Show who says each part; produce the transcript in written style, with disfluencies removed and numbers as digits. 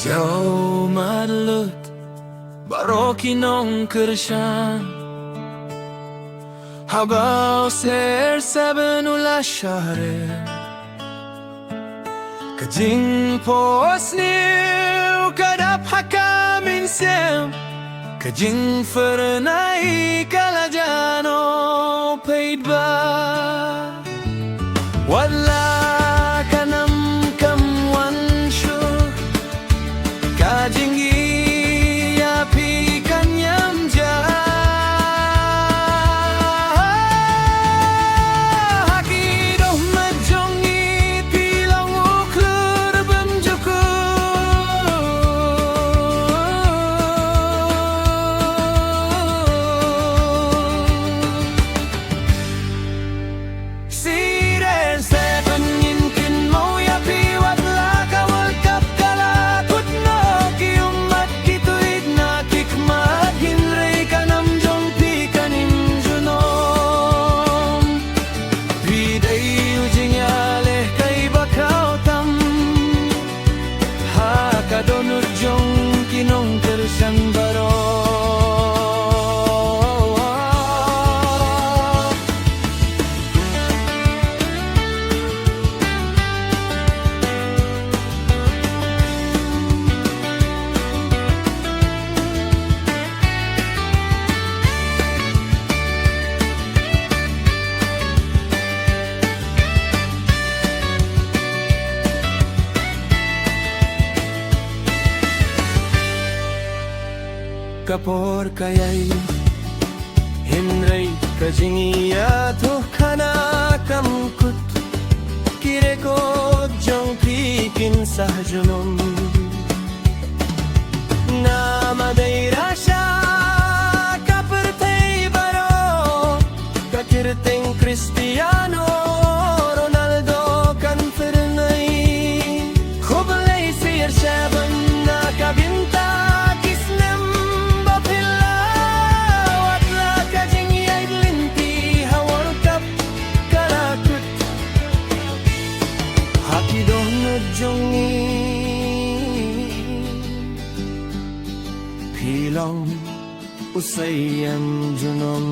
Speaker 1: Jauh Bluit baroki nongkyrshan Habao CR7 shahre Kajing posniu kadap haka minsem Kajing fernai kalajano paid ba Wala kanam kam wanshu Kajingi api ymshah Kapor kayay Hinray kajingiya to kana kamkut Kireko jong pikin sa junum Na madayra siya kapertay baro Kakirting Cristiano Ronaldo kan fernay Kubalay CR7 na kabinta Pilang usay ang junum